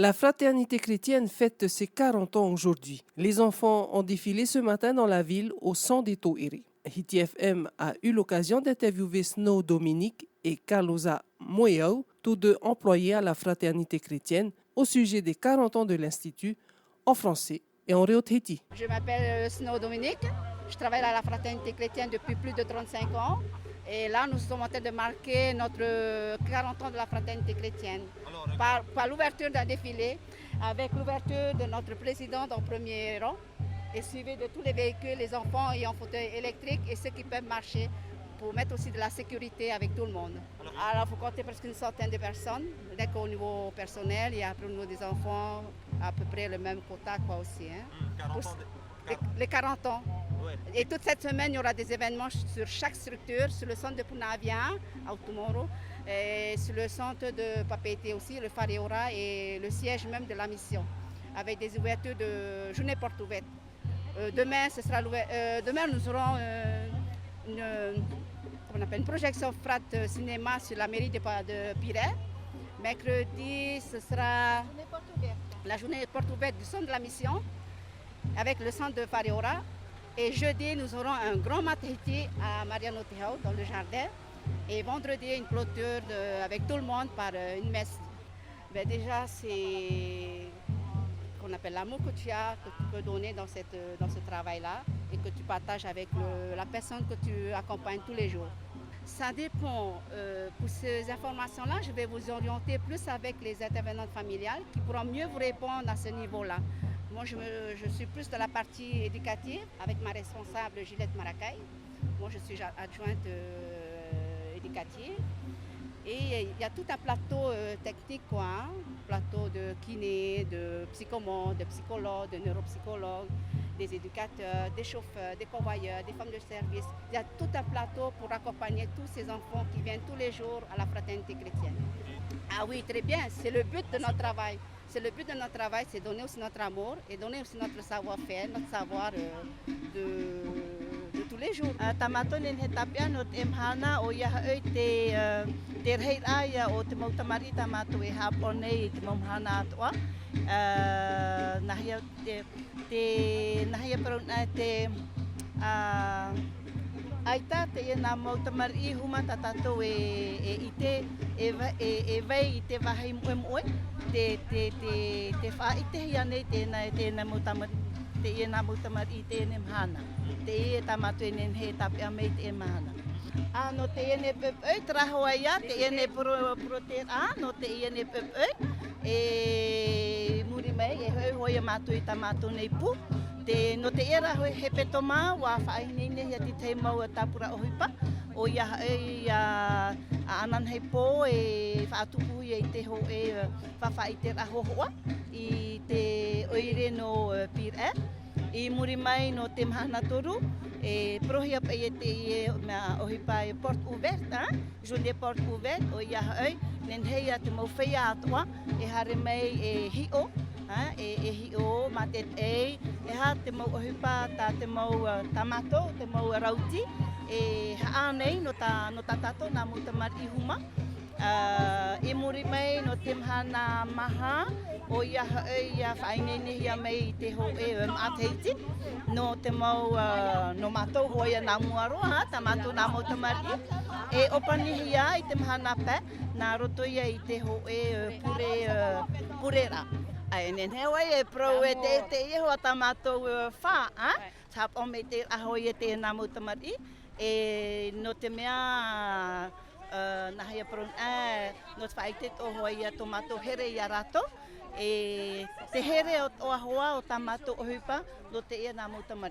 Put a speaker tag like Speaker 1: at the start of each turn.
Speaker 1: La fraternité chrétienne fête ses 40 ans aujourd'hui. Les enfants ont défilé ce matin dans la ville au son des Toiri. Hiti FM a eu l'occasion d'interviewer Snow Dominique et Carlosa Moyao, tous deux employés à la fraternité chrétienne, au sujet des 40 ans de l'Institut en français et en réo Tahiti.
Speaker 2: Je m'appelle Snow Dominique, je travaille à la fraternité chrétienne depuis plus de 35 ans. Et là, nous sommes en train de marquer notre 40 ans de la fraternité chrétienne par l'ouverture d'un défilé avec l'ouverture de notre présidente en premier rang et suivi de tous les véhicules, les enfants et en fauteuil électrique et ceux qui peuvent marcher pour mettre aussi de la sécurité avec tout le monde. Alors, il faut compter presque une centaine de personnes. Dès qu'au niveau personnel et après au niveau des enfants, à peu près le même quota aussi. Les 40 ans. Et toute cette semaine, il y aura des événements sur chaque structure, sur le centre de Punavia, à Autumoro, et sur le centre de Papeete aussi, le Fareora et le siège même de la mission, avec des ouvertures de journée porte ouverte. Demain, nous aurons une projection frat cinéma sur la mairie de Piret. Mercredi, ce sera la journée porte ouverte du centre de la mission, avec le centre de Fareora. Et jeudi, nous aurons un grand matahiti à Mariano Tehao, dans le jardin. Et vendredi, une clôture avec tout le monde par une messe. Ben déjà, c'est ce qu'on appelle l'amour que tu as, que tu peux donner dans ce travail-là et que tu partages avec la personne que tu accompagnes tous les jours. Ça dépend. Pour ces informations-là, je vais vous orienter plus avec les intervenantes familiales qui pourront mieux vous répondre à ce niveau-là. Moi, je suis plus de la partie éducative avec ma responsable Gillette Maracay. Moi, je suis adjointe éducative. Et il y a tout un plateau technique, plateau de kiné, de psychomons, de psychologues, de neuropsychologues, des éducateurs, des chauffeurs, des convoyeurs, des femmes de service. Il y a tout un plateau pour accompagner tous ces enfants qui viennent tous les jours à la fraternité chrétienne. Ah oui, très bien, c'est le but de notre travail. C'est le but de notre travail, c'est donner aussi notre amour et donner aussi notre savoir-faire, notre savoir de tous les jours.
Speaker 3: Tamatonin he tapia no te mhana o ia oi te rei aia o te mautamari tamato e hapone te momhana atoa. Nahia nahia peruna te aita te ena mautamari huma tatato e vai i te wahai moe te whaite hia nei tēnā mautamari te ena mautamari tēne mhana. Te e tamatu e he tapia mei te e mahana. No te ene pepoi, trahoa ia, te ene protein no te ene pepoi. E muri mai, e hoi hoi matu i tamatu nei pu. No te era hoi he petoma, wa whainine hia ti te mau tapura ohipa. O ia a anan hei pō e whaatupu i te ho e whawhai te rahohoa i te oire no Pire. I muri mai no te mahana toru, e prohia pa i te mea ohipa e Porte Ouverte, journée Porte Ouverte, o ia hoi, nen hei a te mau whaia atoa, e hare mai e hio, e hio ma te e ha te mau ohipa ta te mau tamato, te mau rauti, e haa nei no ta tato nā mutamari huma. E muri mai no te mahana maha, o ia whainene hia mai te ho e Ateiti, no te mau no mātou hoia nā muaroa, ta mātou nā mautamari. E opani hia i te mahana pē, nā roto ia i te ho e purera. Ai nen hewa e pro e te iho a ta mātou wha, tap o me te ahoi e te nā mautamari. E no te mea nahia prong no te whaite o hoi a tomato here i a rato. E te here o ahoa o tamato o hupa no te ia nā mautamari.